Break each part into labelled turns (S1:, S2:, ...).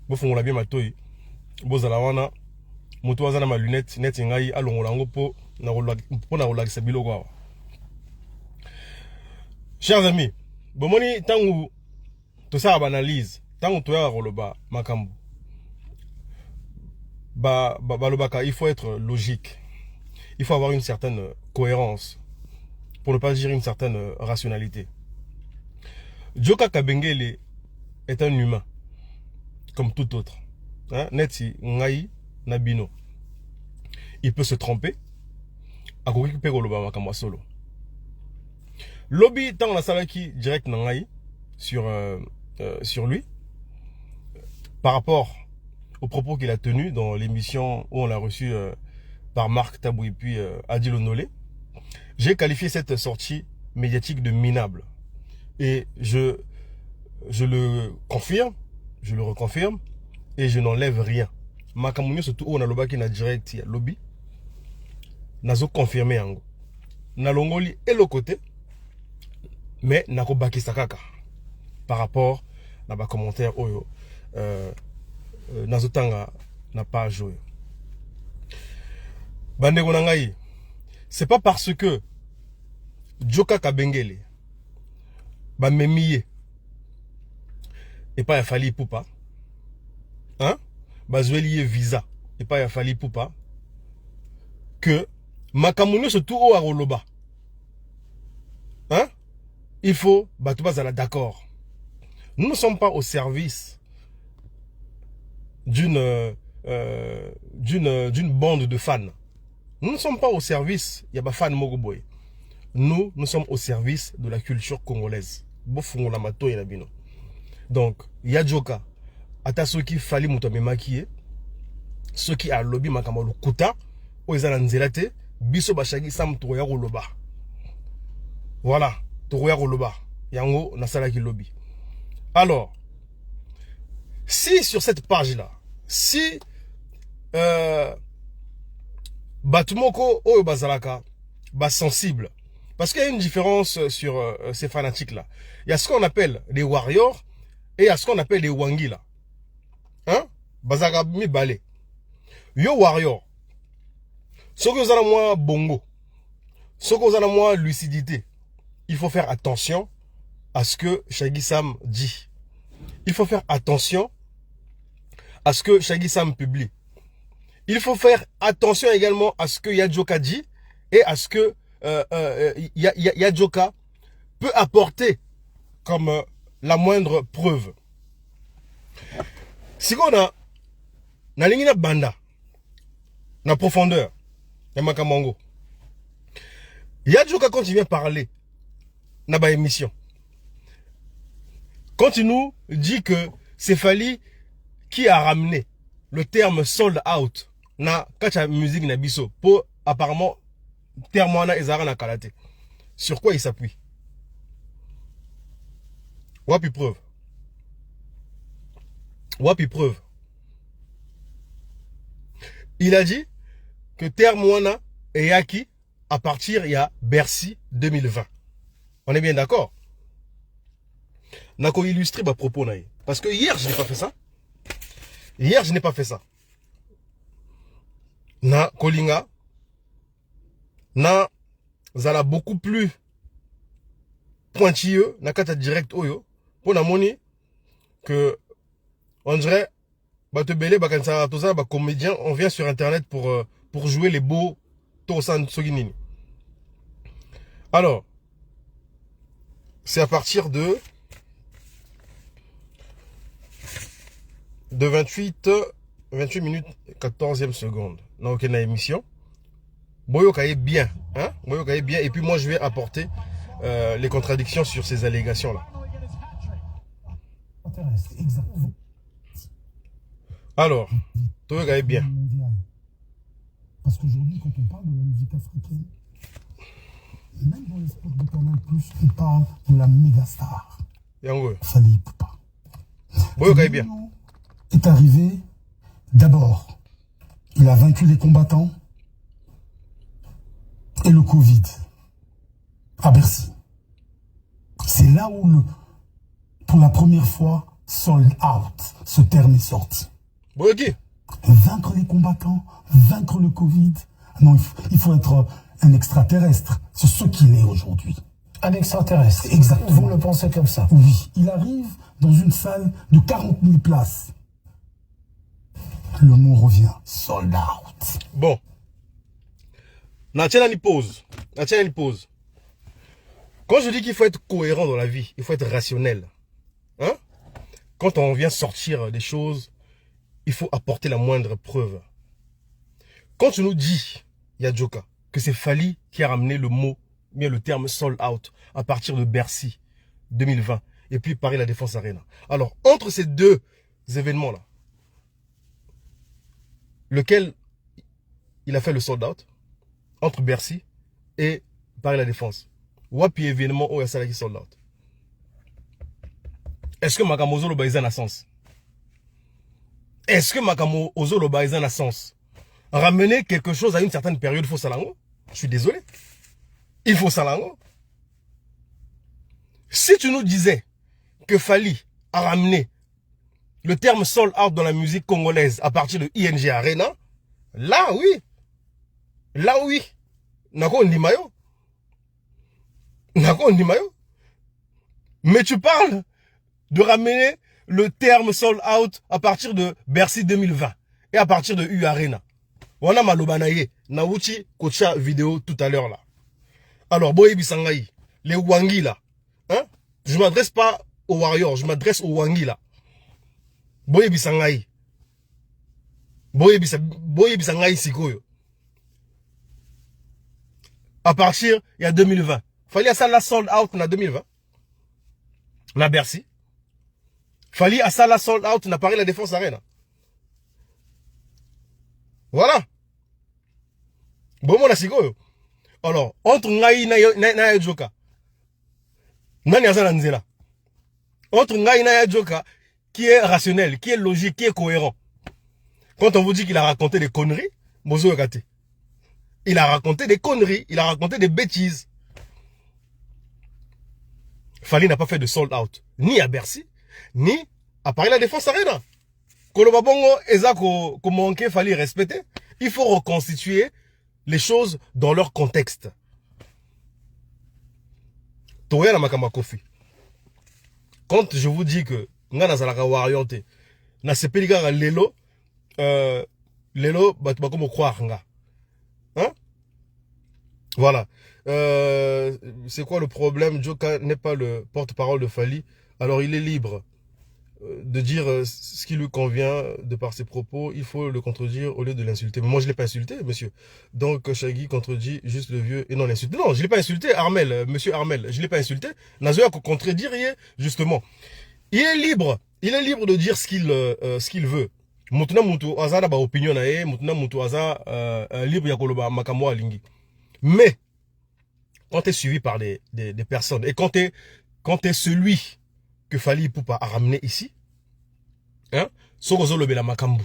S1: bofongola bien matoi bozala wana moto azana ma lunette net ngai alongola ngo po na kolakisa biloko awa. Chers amis, bomoni tangu to ça analyse, tangu to ya koloba makambo. Balobaka, il faut être logique. Il faut avoir une certaine cohérence, pour ne pas dire une certaine rationalité. Joka Kabengele est un humain, comme tout autre. Hein? Neti ngai nabino. Il peut se tromper. Akoki pe koloba makambo solo. Lobby tant la salaki direct nangai sur lui par rapport aux propos qu'il a tenus dans l'émission où on l'a reçu par Marc Tabou et puis Adil Onolé. J'ai qualifié cette sortie médiatique de minable. Et je le confirme, je le reconfirme, et je n'enlève rien. Makamounio surtout on a lobaki na direct ya lobby. Nazo confirmé yango. Na longoli et le côté, mais nako baki sakaka par rapport à ma commentaire oyo nazo tanga na page oyo. Bandeko na ngai, c'est pas parce que Joka Kabengele ba memiye et pas ya fali poupa, hein, ba zweliye visa et pas ya fali poupa, que makamunyo surtout o aroloba, hein, il faut batubazala d'accord. Nous ne sommes pas au service d'une bande de fans. Nous ne sommes pas au service yaba fan mogoboy. Nous sommes au service de la culture congolaise. Bofungola mato ya bino. Donc, ya Joka ata soki fali muto me maquiller, soki a lobby makamalo kuta o ezala nzela te, biso bashagi sam to ya koloba. Voilà, to ya koloba. Yango nasala ki lobby. Alors, si sur cette page-là, si Batumoko Oyo Bazalaka, sensible, parce qu'il y a une différence sur ces fanatiques-là. Il y a ce qu'on appelle les warriors et il y a ce qu'on appelle les wangila. Hein? Bazalaka mi balé. Yo warrior. Ce que vous avez moi bongo. Ce que vous avez moi lucidité. Il faut faire attention à ce que Shaggy Sam dit. Il faut faire attention à ce que Shaggy Sam publie. Il faut faire attention également à ce que Yadjoka dit et à ce que Yadjoka peut apporter comme la moindre preuve. Si on a na lingina banda na profondeur ya makamango, Yadjoka quand il vient parler na ba émission, quand il nous dit que c'est Fali qui a ramené le terme sold out na kacha musique na biso pour apparemment terme na ezara na kalate, sur quoi il s'appuie? Wapi preuve? Wapi preuve? Il a dit que terme wana et yaki à partir il y a Bercy 2020. On est bien d'accord? Nako illustrer ma propos naïe. Parce que hier je n'ai pas fait ça. Hier je n'ai pas fait ça. Na kolinga na zala beaucoup plus pointilleux na kata direct oyo pour na moni que on dirait batebele bakansa tout ça ba comédien, on vient sur internet pour jouer les beaux tosan soginini. Alors c'est à partir de 28 minutes 14e seconde. Donc on a émission. Boyo Kaye bien, hein? Boyo Kaye bien. Et puis moi je vais apporter les contradictions sur ces allégations là. Alors, Boyo Kaye bien.
S2: Parce qu'aujourd'hui quand on parle de la musique africaine, même dans les sports de Canal+, on parle de la méga star. Fali Poupa.
S1: Boyo Kaye bien.
S2: Est arrivé, d'abord, il a vaincu les combattants et le Covid à Bercy. C'est là où, pour la première fois, sold out. Ce terme est sorti.
S1: Bon, ok.
S2: Vaincre les combattants, vaincre le Covid. Non, il faut être un extraterrestre. C'est ce qu'il est aujourd'hui.
S3: Un extraterrestre.
S2: Exactement.
S3: Vous le pensez comme ça?
S2: Oui. Il arrive dans une salle de 40 000 places. Le mot revient. Sold out.
S1: Bon. Nathalie pause. Quand je dis qu'il faut être cohérent dans la vie, il faut être rationnel. Hein? Quand on vient sortir des choses, il faut apporter la moindre preuve. Quand tu nous dis, Yadjoka, que c'est Fally qui a ramené le mot, bien le terme sold out à partir de Bercy 2020 et puis Paris La Défense Arena. Alors, entre ces deux événements-là, lequel il a fait le sold out entre Bercy et Paris La Défense. Wapi événement où il y a qui sold out. Est-ce que Makamozo Loba a sens? Est-ce que Makamozo Loba a sens? Ramener quelque chose à une certaine période, il faut salango. Je suis désolé. Il faut salango. Si tu nous disais que Fally a ramené le terme sold out dans la musique congolaise à partir de ING Arena, là oui. Là oui. Nako Ndimayo. Nako Ndimayo. Mais tu parles de ramener le terme sold out à partir de Bercy 2020 et à partir de U Arena. Wana malobanaye. Nauchi kocha vidéo tout à l'heure là. Alors, Boye Bisangaï, les Wangi là. Hein? Je ne m'adresse pas aux Warriors, je m'adresse aux Wangi là. Boye Bisangaï. Boye Bisangaï Sikoyo. À partir, il y a 2020. Fally a ça la sold out en 2020. Na Bercy. Fally a ça la sold out na Paris La Défense Arena. Voilà. Bon, mon asiko. Alors, entre Ngai na Joka. Nani azana nzela. Entre Ngai na Joka, qui est rationnel, qui est logique, qui est cohérent. Quand on vous dit qu'il a raconté des conneries, Mozo Egate. Il a raconté des conneries, il a raconté des bêtises. Fally n'a pas fait de sold out, ni à Bercy, ni à Paris La Défense Arena. Koloba bongo eza ko manquer Fally respecter. Il faut reconstituer les choses dans leur contexte. Toya na makamba kofi. Quand je vous dis que ngana zalaka warrior te, na sepelika lelo batu bakomo croire nga. Hein? Voilà. C'est quoi le problème? Joka n'est pas le porte-parole de Fally. Alors il est libre de dire ce qui lui convient de par ses propos. Il faut le contredire au lieu de l'insulter. Mais moi je ne l'ai pas insulté, monsieur. Donc Shaggy contredit juste le vieux et non l'insulté. Non, je ne l'ai pas insulté, Armel, monsieur Armel. Je ne l'ai pas insulté. Nazoya contredire, justement. Il est libre de dire ce qu'il veut. Mutuna mutu azana ba opinion na ye, mutuna mutu aza libre ya koloba makamwa lingi. Mais quand tu es suivi par des personnes et quand tu es celui que Fally Ipupa a ramené ici, hein, Sorozo Lobela Makambu,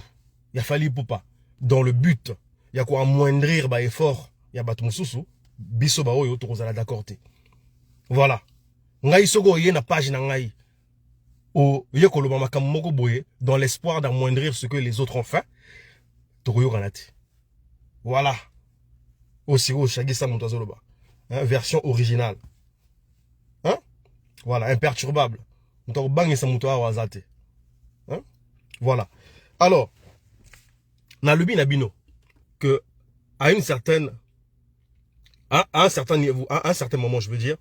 S1: il a Fally Ipupa dans le but, il y a quoi amoindrir ba effort, il y a Batumususu, biso ba oyo tokozala d'accord te. Voilà. Ngai sogo ye na page na ngai. O ye koloba makambu moko boye dans l'espoir d'amoindrir ce que les autres ont fait. Tokoyo kanati. Voilà. Aussi au Shaggy Samontazoloba. Hein, version originale. Hein? Voilà, imperturbable. Hein? Voilà. Alors, Nalubi Nabino, que à un certain niveau, à un certain moment, je veux dire,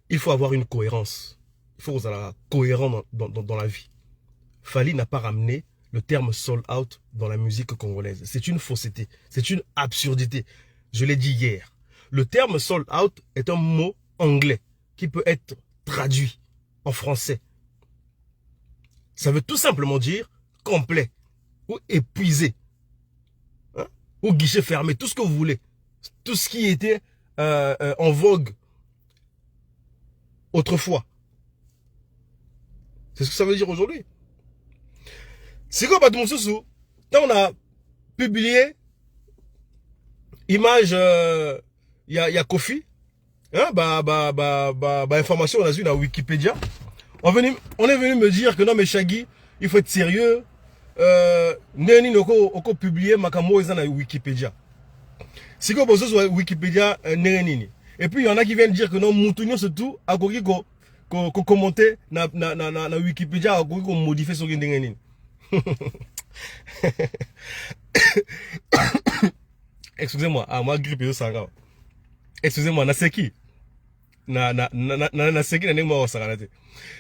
S1: il faut avoir une cohérence. Il faut être cohérent dans la vie. Fally n'a pas ramené le terme sold out dans la musique congolaise. C'est une fausseté. C'est une absurdité. Je l'ai dit hier. Le terme sold out est un mot anglais qui peut être traduit en français. Ça veut tout simplement dire complet ou épuisé. Hein? Ou guichet fermé, tout ce que vous voulez. Tout ce qui était en vogue autrefois. C'est ce que ça veut dire aujourd'hui. C'est quoi Batumususu? Quand on a publié image, il y a Kofi, hein, information on a vu dans Wikipédia. On est venu me dire que non, mais Shaggy, il faut être sérieux. Neni oko publier makamo eza na Wikipédia. Si ko bozo sur Wikipédia neni. Et puis il y en a qui viennent dire que non, Moutounio surtout a ko commenter na Wikipédia a ko modifier sur neni. Excusez-moi, moi grippe de sanga. Excusez-moi, na seki.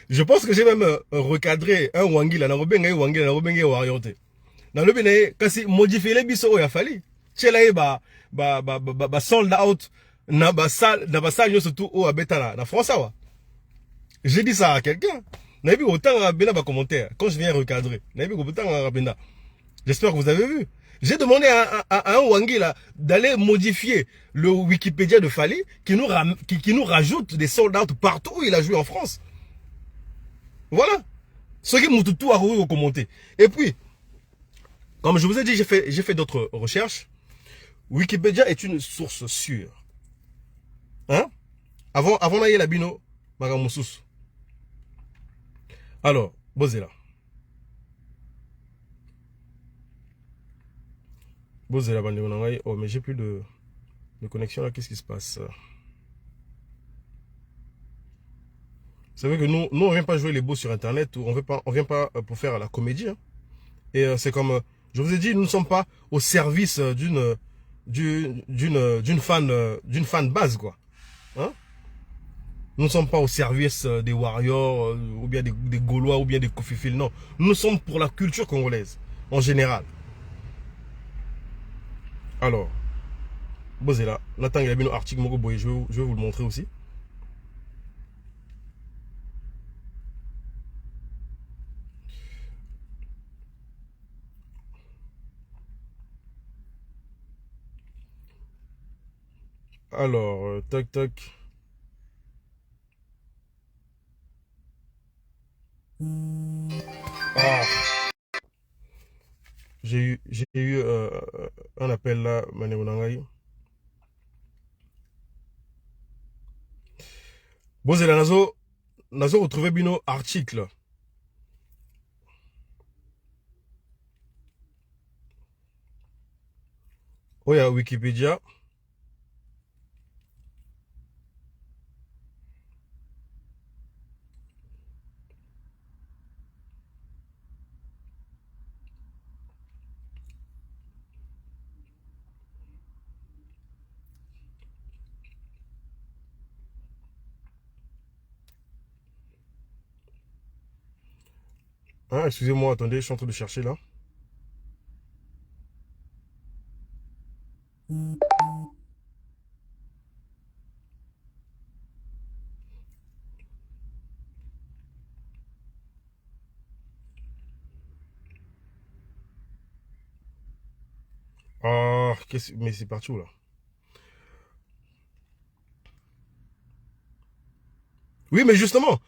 S1: Je pense que j'ai même recadré un Wangila na robenga Wangila na robenga wariote. Na lobi na kasi modifier les biso ya fali. Chela ba sold out na ba sal surtout au abeta na France wa. J'ai dit ça à quelqu'un. Na bi autant bena ba commentaire quand je viens recadrer. Na bi autant bena. J'espère que vous avez vu. J'ai demandé à un Wangila d'aller modifier le Wikipédia de Fally qui nous rajoute des soldats partout où il a joué en France. Voilà. Ce qui m'ont tout à commenter. Et puis, comme je vous ai dit, j'ai fait d'autres recherches. Wikipédia est une source sûre. Hein? Avant d'aller la bino, Magamoussous. Alors, Bozela. Oh, mais j'ai plus de connexion là, qu'est-ce qui se passe? Vous savez que nous on vient pas jouer les beaux sur internet, on vient pas pour faire la comédie. Hein. Et c'est comme, je vous ai dit, nous ne sommes pas au service d'une fan base, quoi. Hein? Nous ne sommes pas au service des Warriors, ou bien des Gaulois, ou bien des Kofifil, non. Nous sommes pour la culture congolaise, en général. Alors, Bozela, Nathan il a bien un article, je vais vous le montrer aussi. Alors, tac tac. Ah. J'ai eu un appel là, Manéonangaï. Bon, c'est la nazo retrouvé bino article. Oh, il y a Wikipédia. Hein, excusez-moi, attendez, je suis en train de chercher là. Ah, mais c'est partout là. Oui, mais justement,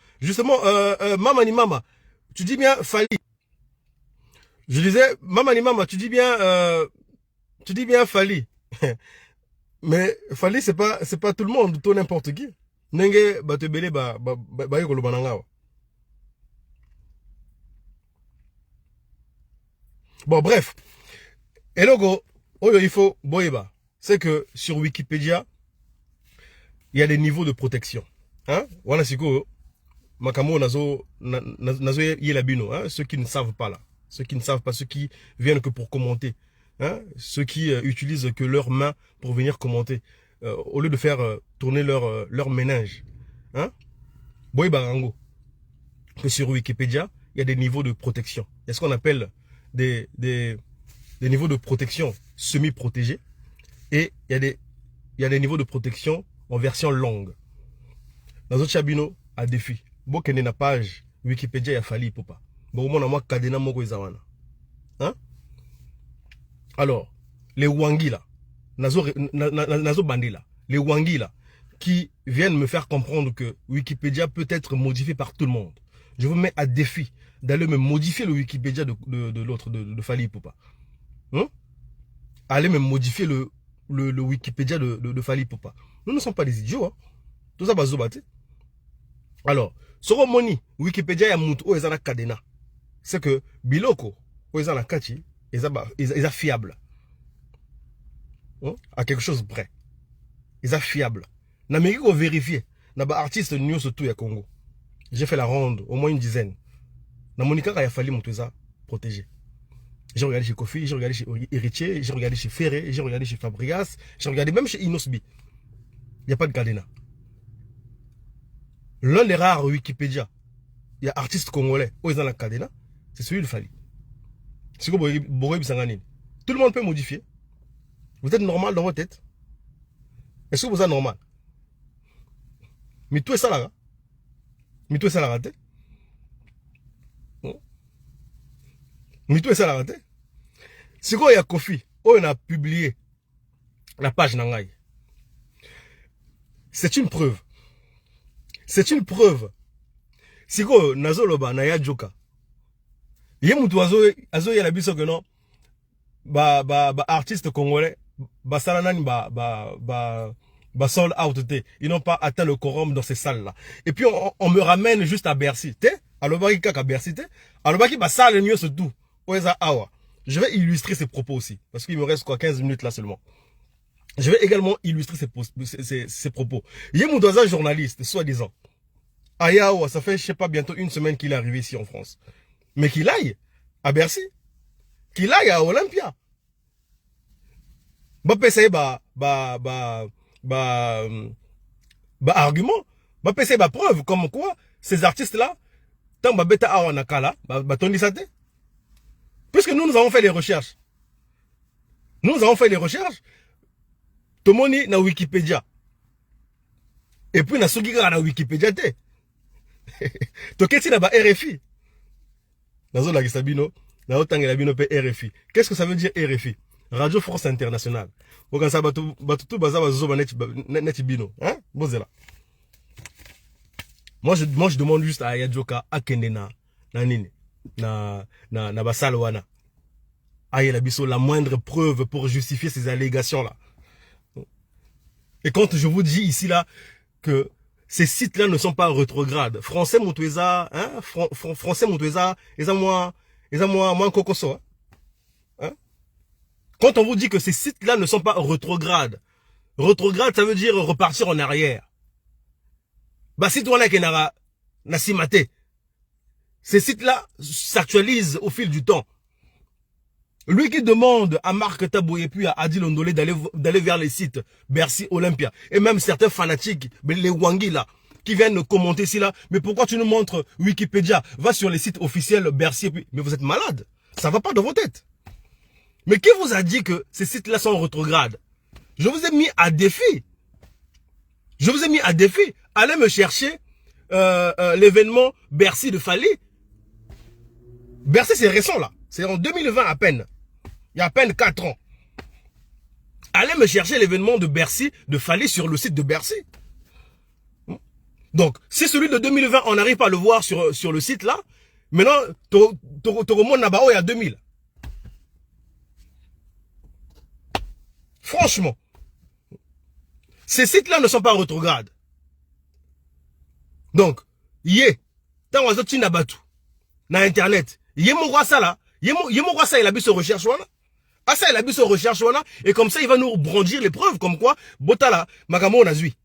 S1: Mama ni Mama, tu dis bien Fally. Je disais, Mama ni Mama, tu dis bien Fally. Mais Fally, c'est pas tout le monde, tout n'importe qui. Nenge ba te belé ba yekolo bananga. Bon, bref. Et logo, il faut boyeba. C'est que sur Wikipédia, il y a des niveaux de protection. Hein? Voilà, c'est quoi? Makamo nazo yelabino, hein? Ceux qui ne savent pas là. Ceux qui ne savent pas, ceux qui viennent que pour commenter. Hein? Ceux qui utilisent que leurs mains pour venir commenter. Au lieu de faire tourner leur ménage. Hein? Boyeba rango. Que sur Wikipédia, il y a des niveaux de protection. Il y a ce qu'on appelle des niveaux de protection semi-protégés. Et il y a des niveaux de protection en version longue. Dans notre chabino, à défi. Bon, qu'il y a une page Wikipédia, il y a Fally Ipupa. Bon, on a moi, Kadena Moko Izawana. Hein? Alors, les Wangila, Nazo Bandila, les Wangila, qui viennent me faire comprendre que Wikipédia peut être modifié par tout le monde. Je vous mets à défi d'aller me modifier le Wikipédia de l'autre, de Fally Ipupa. Hein? Allez me modifier le Wikipédia de Fally Ipupa. Nous ne sommes pas des idiots. Hein? Tout ça va se battre. Alors, Soko moni Wikipédia ya mutu o ezana kadena. C'est que biloko o ezana kati eza fiable. À quelque chose près. Eza fiable. Na meki ko vérifier na ba artiste nyo surtout ya Congo. J'ai fait la ronde au moins une dizaine. Na monika ka ya fali mutu eza protégé. J'ai regardé chez Kofi, j'ai regardé chez Héritier, j'ai regardé chez Ferré, j'ai regardé chez Fabrigas, j'ai regardé même chez Inosbi. Il n'y a pas de cadena. L'un des rares Wikipédia, il y a artiste congolais, où ils ont la cadena, c'est celui de Fali. C'est comme Boré Bissanganine. Tout le monde peut modifier. Vous êtes normal dans votre tête. Est-ce que vous êtes normal? Mais tout est ça là. Mais tout est ça là raté. Mais tout est ça la raté. C'est quoi il y a Kofi? Oh, on a publié la page Nangaï. C'est une preuve. C'est une preuve. C'est quoi Nazoloba, Naya Joka? Yemutu azo ya la biso que non. Artiste congolais. Salanani sold out. Ils n'ont pas atteint le quorum dans ces salles là. Et puis on me ramène juste à Bercy. Alobaki kaka Bercy. Alobaki salle mieux c'est tout. Je vais illustrer ces propos aussi. Parce qu'il me reste quoi 15 minutes là seulement. Je vais également illustrer ces propos. Yemoudoza, journaliste, soi-disant. Ayawa, ça fait, je sais pas, bientôt une semaine qu'il est arrivé ici en France. Mais qu'il aille à Bercy. Qu'il aille à Olympia. Argument. Preuve. Comme quoi, ces artistes-là, tant beta awa nakala, tondi sate. Puisque nous avons fait des recherches. Nous avons fait des recherches. Tomoni na Wikipédia. Et puis na Sogika na Wikipédia te. Toketi na ba RFI. Nazo la Gisabino, na otangela bino pe RFI. Qu'est-ce que ça veut dire RFI? Radio France Internationale. Okansa batutu baza bazo ba net bino, hein? Bozela. Moi je demande juste à Yadjoka akendena na nini. Na basalwana. Aïe la biso la moindre preuve pour justifier ces allégations là. Et quand je vous dis ici là que ces sites là ne sont pas rétrogrades, français moutoueza, hein, français moutoueza, moins kokoso, hein. Quand on vous dit que ces sites là ne sont pas rétrogrades, rétrograde ça veut dire repartir en arrière. Bah si toi là qui n'a simate. Ces sites-là s'actualisent au fil du temps. Lui qui demande à Marc Taboué et puis à Adil Ondolé d'aller vers les sites Bercy, Olympia, et même certains fanatiques, les Wangi là, qui viennent commenter ici là, mais pourquoi tu nous montres Wikipédia? Va sur les sites officiels Bercy et puis, mais vous êtes malade. Ça va pas dans vos têtes. Mais qui vous a dit que ces sites-là sont rétrogrades? Je vous ai mis à défi. Je vous ai mis à défi. Allez me chercher l'événement Bercy de Fali. Bercy, c'est récent là. C'est en 2020 à peine. Il y a à peine 4 ans. Allez me chercher l'événement de Bercy, de Fali sur le site de Bercy. Donc, si celui de 2020, on n'arrive pas à le voir sur le site là, maintenant, Toromo Nabao est à 2000. Franchement, ces sites-là ne sont pas rétrogrades. Donc, tant on a battu na internet, ça là, ça il a vu sur recherche wana. Ah ça il a vu sur recherche wana et comme ça il va nous brandir les preuves comme quoi Botala Magamo Nazui.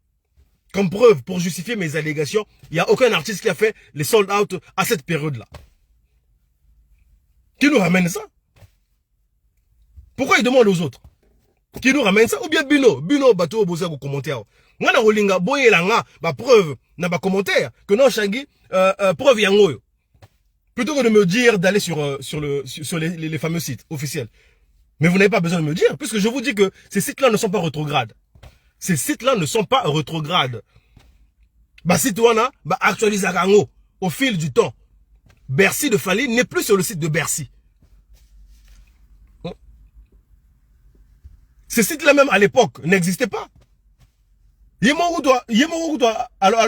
S1: Comme preuve pour justifier mes allégations, il n'y a aucun artiste qui a fait les sold out à cette période-là. Qui nous ramène ça? Pourquoi il demande aux autres? Qui nous ramène ça? Ou bien Bino bateau au besoin de commentaire. Moi na rolinga boye langa ba preuve na ba commentaire que non Changi preuve yangoyo. Plutôt que de me dire d'aller sur les fameux sites officiels. Mais vous n'avez pas besoin de me dire, puisque je vous dis que ces sites-là ne sont pas rétrogrades. Ces sites-là ne sont pas rétrogrades. Bah, si toi, bah, actualise à Gango, au fil du temps. Bercy de Fali n'est plus sur le site de Bercy. Ces sites-là, même à l'époque, n'existaient pas. Yemo doit, alors,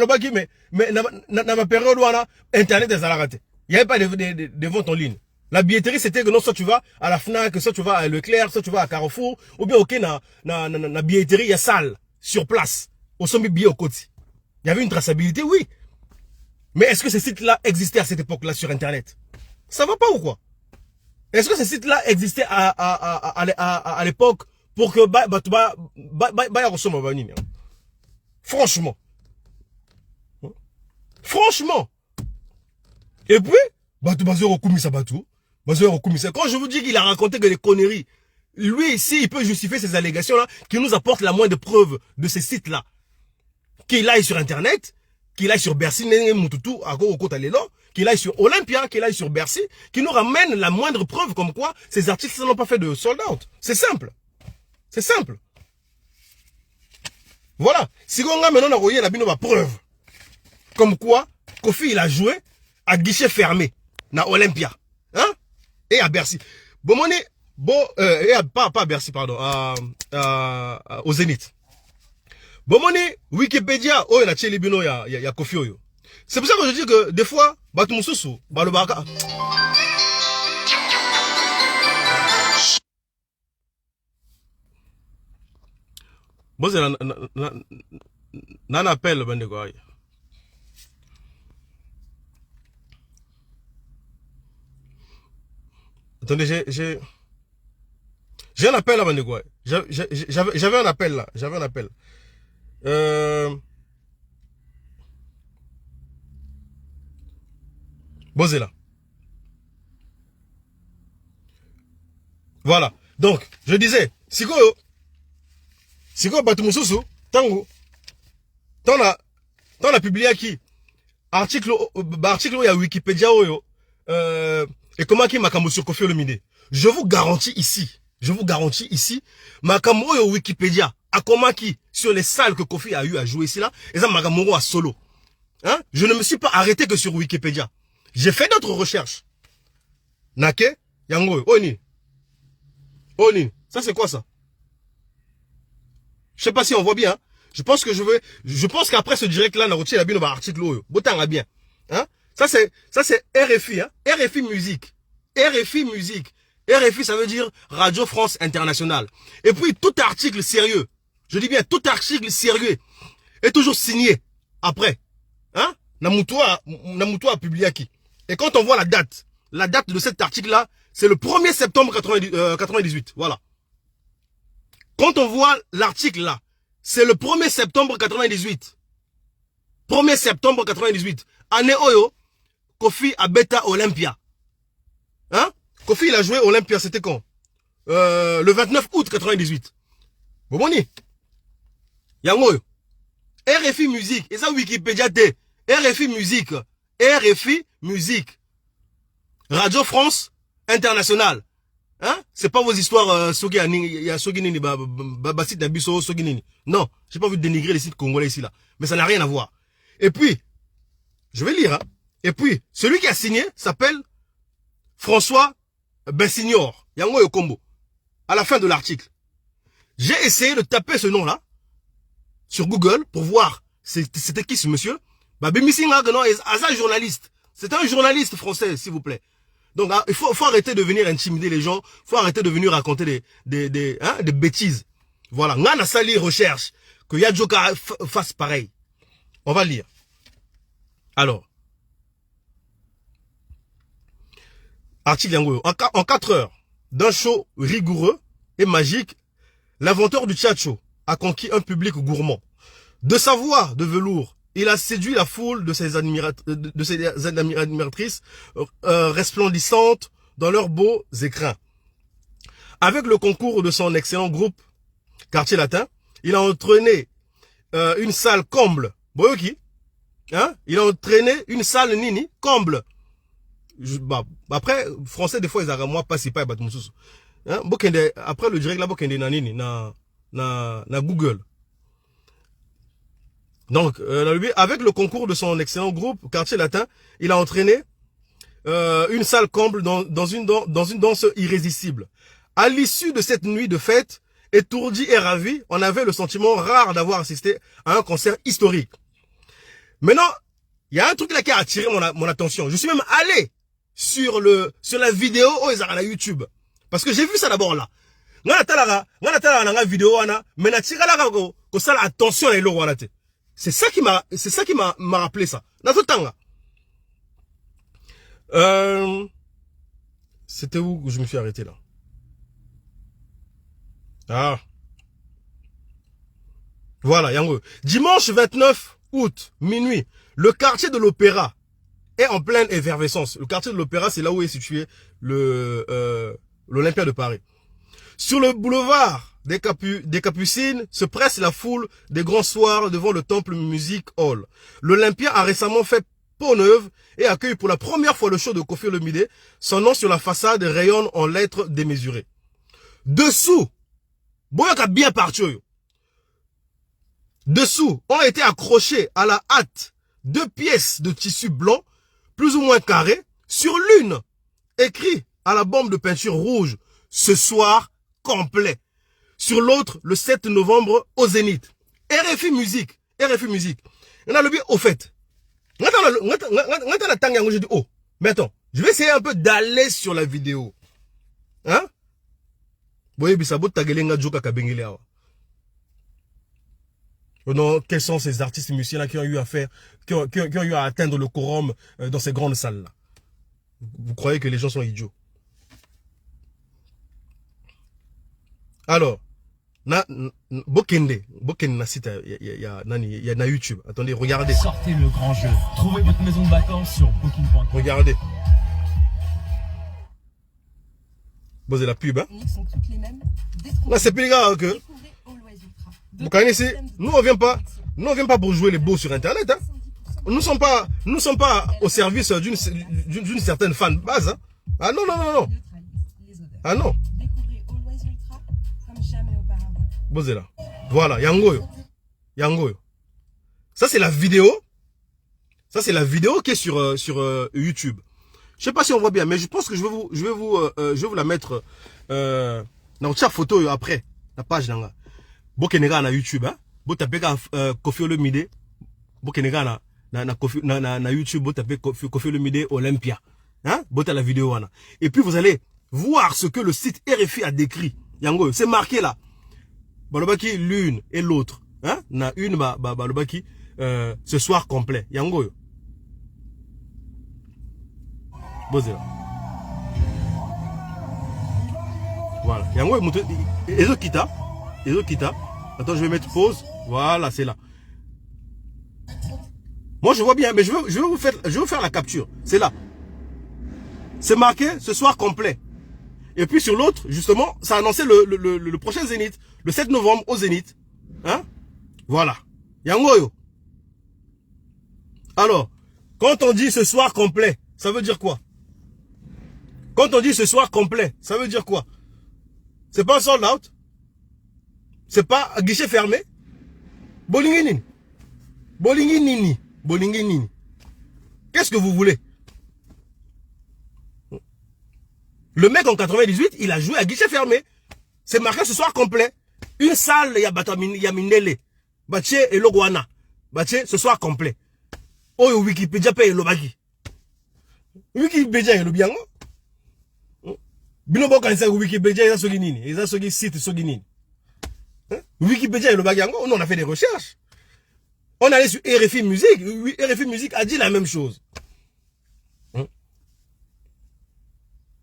S1: mais, dans ma période, Internet est à la raté. Il n'y avait pas de ventes en ligne. La billetterie, c'était que non, soit tu vas à la FNAC, soit tu vas à Leclerc, soit tu vas à Carrefour, ou bien, ok, na billetterie, il y a salle, sur place, au sommet billet au côté. Il y avait une traçabilité, oui. Mais est-ce que ces sites-là existaient à cette époque-là sur Internet? Ça va pas ou quoi? Est-ce que ces sites-là existaient à l'époque pour que franchement. Franchement. Et puis, quand je vous dis qu'il a raconté que des conneries, lui ici, il peut justifier ces allégations-là, qu'il nous apporte la moindre preuve de ces sites-là. Qu'il aille sur Internet, qu'il aille sur Bercy, qu'il aille sur Olympia, qu'il aille sur Bercy, qu'il nous ramène la moindre preuve comme quoi ces artistes n'ont pas fait de sold out. C'est simple. C'est simple. Voilà. Si on a maintenant la preuve. Comme quoi, Kofi, il a joué à guichet fermé, na Olympia. Hein? Et à Bercy. Bon, pas à Bercy, pardon, au Zénith. Bon, Wikipédia, oh, il y a Kofi, oh. C'est pour ça que je dis que, des fois, Batumususu, Balobaraka. Bon, c'est un appel, Bandegouaï. Attendez, j'ai un appel à Bandegouaï. J'avais un appel là. J'avais un appel. Bosé là. Voilà. Donc, je disais, Siko Batumususu, Tango, t'en as publié qui? Article, il y a Wikipédia, et comment qui Makambo sur Kofi Olomide. Je vous garantis ici, Makambo au Wikipédia, à comment qui, sur les salles que Kofi a eu à jouer ici là, et ça Makambo à solo. Hein? Je ne me suis pas arrêté que sur Wikipédia. J'ai fait d'autres recherches. Nake, Yango, Oni. Ça c'est quoi ça? Je sais pas si on voit bien. Hein? Je pense qu'après ce direct là, on a retiré la bine article Botanga bien. Hein? Ça c'est RFI, hein? RFI musique. RFI ça veut dire Radio France Internationale. Et puis tout article sérieux, je dis bien tout article sérieux est toujours signé après. Hein? Namutoa a publié qui? Et quand on voit la date de cet article là, c'est le 1er septembre 98. Voilà. Quand on voit l'article là, c'est le 1er septembre 98. 1er septembre 98. Année Oyo, Kofi a bêta Olympia. Hein? Kofi il a joué Olympia, c'était quand? Le 29 août 98. Boboni. Yango. RFI musique. Et ça Wikipédia T. RFI musique. Radio France Internationale. Hein? C'est pas vos histoires non, j'ai pas envie de dénigrer les sites congolais ici là, mais ça n'a rien à voir. Et puis je vais lire hein. Et puis celui qui a signé s'appelle François Bensignor. Yango Yokombo. À la fin de l'article. J'ai essayé de taper ce nom là sur Google pour voir c'était qui ce monsieur. Un journaliste. C'est un journaliste français, s'il vous plaît. Donc, il faut arrêter de venir intimider les gens. Il faut arrêter de venir raconter des bêtises. Voilà. On a sali recherche. Que Yadjoka fasse pareil. On va lire. Alors. Article Yango. En 4 heures, d'un show rigoureux et magique, l'inventeur du tchatcho a conquis un public gourmand. De sa voix de velours, il a séduit la foule de ses admiratrices resplendissantes dans leurs beaux écrins. Avec le concours de son excellent groupe Quartier Latin, il a entraîné une salle comble. Boyoki, hein? Il a entraîné une salle nini comble. Après, français, des fois, ils ont moi pas si pas battre mon sous. Après le direct là, bokende na nini na Google. Donc, avec le concours de son excellent groupe Quartier Latin, il a entraîné une salle comble dans une danse irrésistible. À l'issue de cette nuit de fête, étourdi et ravi, on avait le sentiment rare d'avoir assisté à un concert historique. Maintenant, il y a un truc là qui a attiré mon attention. Je suis même allé sur la vidéo à YouTube. Parce que j'ai vu ça d'abord là. C'est ça qui m'a rappelé ça. C'était où que je me suis arrêté là? Ah. Voilà, Yango. Dimanche 29 août, minuit, le quartier de l'Opéra est en pleine effervescence. Le quartier de l'Opéra, c'est là où est situé l'Olympia de Paris. Sur le boulevard des Capucines se presse la foule des grands soirs devant le Temple Music Hall. L'Olympia a récemment fait peau neuve et accueille pour la première fois le show de Koffi Olomide. Son nom sur la façade rayonne en lettres démesurées. Dessous, Boyaka bien parti. Dessous, ont été accrochés à la hâte 2 pièces de tissu blanc, plus ou moins carrées, sur l'une, écrit à la bombe de peinture rouge, ce soir complet. Sur l'autre, le 7 novembre, au Zénith. RFI Musique. RFI Musique. On a le bien au fait. Mais attends, je vais essayer un peu d'aller sur la vidéo. Hein? Non, quels sont ces artistes musiciens-là qui ont eu à faire, qui ont eu à atteindre le quorum dans ces grandes salles-là? Vous croyez que les gens sont idiots? Alors, Bokende na site, il y a na YouTube. Attendez, regardez.
S4: Sortez le grand jeu. Trouvez votre maison de vacances sur Booking.com.
S1: Regardez. Bon, c'est la pub, hein?
S5: Sont toutes les mêmes.
S1: Là, c'est plus grave que. Vous connaissez, nous on vient pas pour jouer les beaux sur Internet, hein? Nous ne sommes pas au service d'une certaine fan base, hein? Ah non. Ah non. Bon, c'est là. Voilà, Yangoyo. Ça c'est la vidéo. Ça c'est la vidéo qui est sur YouTube. Je sais pas si on voit bien, mais je pense que je vais vous la mettre dans chaque photo après la page là. Bokenega na YouTube, hein? Bo tapé Koffi Olomide. Bokenega na YouTube, bo tapé Koffi Olomide Olympia. Hein? Bo ta la vidéo wana. Et puis vous allez voir ce que le site RFI a décrit. Yango, c'est marqué là. Balobaki l'une et l'autre. Hein? Na une balobaki ce soir complet. Yango. Bozé là. Voilà. Yango montre Ezo Kita. Attends, je vais mettre pause. Voilà, c'est là. Moi, je vois bien, mais je vais vous faire la capture. C'est là. C'est marqué ce soir complet. Et puis sur l'autre, justement, ça a annoncé le prochain Zénith, le 7 novembre au Zénith. Hein? Voilà. Yangoyo. Alors, quand on dit ce soir complet, ça veut dire quoi? Quand on dit ce soir complet, ça veut dire quoi? C'est pas un sold out? C'est pas à guichet fermé? Bolingi nini. Qu'est-ce que vous voulez? Le mec en 98, il a joué à guichet fermé. C'est marqué ce soir complet. Une salle, il y a Minele. Bache et Logwana. Bache, ce soir complet. Oh, Wikipédia paye le bagi. Wikipédia est le bien. Binobo quand ça Wikipédia, il y a ce nini. Il y a ce site, ce nini. Wikipédia et le bagi. On a fait des recherches. On allait sur RFI Musique. RFI Musique a dit la même chose.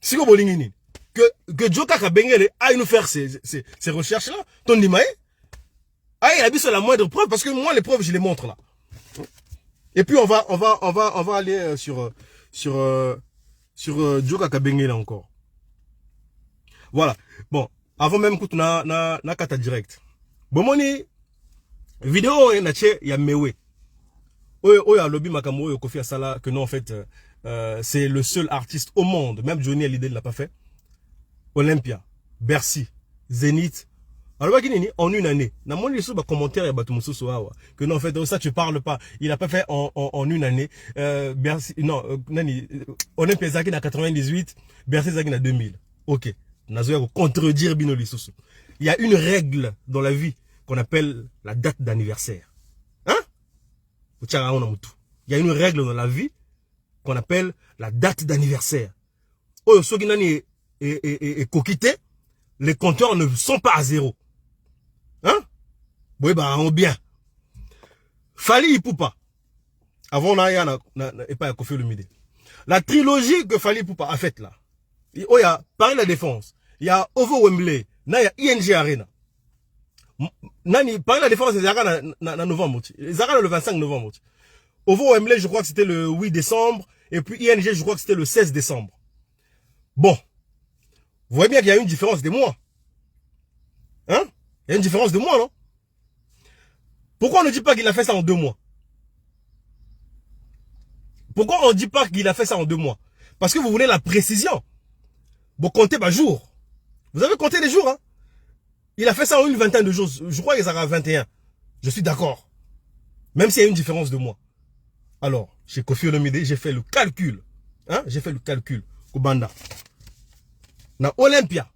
S1: Si vous voulez que Joka Kabengele aille nous faire ces recherches-là, ton dimae, il a mis sur la moindre preuve, parce que moi, les preuves, je les montre là. Et puis, on va aller sur Joka Kabengele encore. Voilà. Bon, avant même que tu na kata direct. Bon, moni, vidéo, il y a Mewe. Il y a lobby Makamou, Koffi Asala, que non, en fait, c'est le seul artiste au monde, même Johnny Hallyday ne l'a pas fait. Olympia, Bercy, Zénith. Alors, en une année, dans mon commentaire, il y a que non, en fait, ça, tu parles pas. Il n'a pas fait en une année. Bercy, non, Olympia Zaki en 98, Bercy Zaki en 2000. Ok. Nazoya contredire Binoli Soso. Il y a une règle dans la vie qu'on appelle la date d'anniversaire. Hein? Il y a une règle dans la vie qu'on appelle la date d'anniversaire. Oh, ceux qui n'ont et coquité, les compteurs ne sont pas à zéro. Hein? Oui, bah, on bien. Fali Ipupa. Avant, on a pas Koffi Olomide. La trilogie que Fally Ipupa a faite là. Il y a Paris La Défense, il y a Ovo Wembley, il y a ING Arena. Paris La Défense, c'est en novembre. C'est le 25 novembre. Ovo Wembley, je crois que c'était le 8 décembre. Et puis ING, je crois que c'était le 16 décembre. Bon. Vous voyez bien qu'il y a une différence de mois. Hein? Il y a une différence de mois, non? Pourquoi on ne dit pas qu'il a fait ça en 2 mois? Pourquoi on ne dit pas qu'il a fait ça en 2 mois? Parce que vous voulez la précision. Vous comptez par jour. Vous avez compté les jours, hein? Il a fait ça en une vingtaine de jours. Je crois qu'il sera 21. Je suis d'accord. Même s'il y a une différence de mois. Alors, chez Koffi Olomide, j'ai fait le calcul. Hein? J'ai fait le calcul. Kubanda. Na Olympia.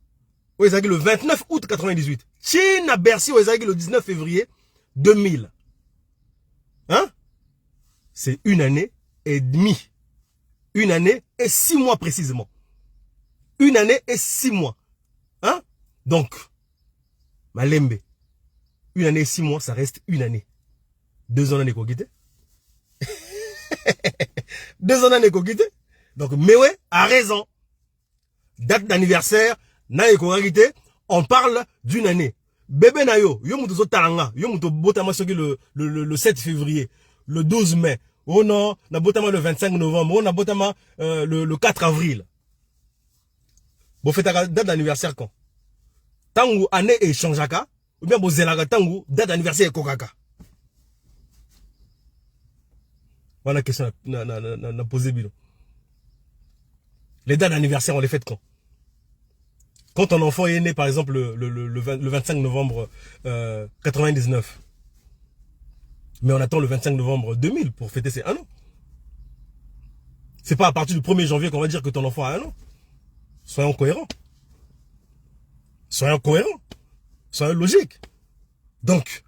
S1: Le 29 août 98. Chine à Bercy, le 19 février 2000. Hein? C'est 1 année et demie. 1 année et 6 mois précisément. 1 année et 6 mois. Hein? Donc, Malembe. 1 année et 6 mois, ça reste 1 année. 2 ans d'année Kokité. 2 ans d'année Kokité. Donc, Mewe a raison. Date d'anniversaire, na Kokité, on parle d'1 année. Bébé Nayo, yo moutou talanga, yo moutou botama soki le 7 février, le 12 mai. Oh non, na botama le 25 novembre, oh na botama le 4 avril. Bon, faites la date d'anniversaire quand? Tangu année et changeaka, ou bien bo zelaka tangu date d'anniversaire et kokaka. Voilà la question na posé bilo. Les dates d'anniversaire, on les fait quand? Quand ton enfant est né, par exemple, le 25 novembre 99. Mais on attend le 25 novembre 2000 pour fêter ses 1 an. C'est pas à partir du 1er janvier qu'on va dire que ton enfant a 1 an. Soyons cohérents. Soyons cohérents. Soyons logiques. Donc,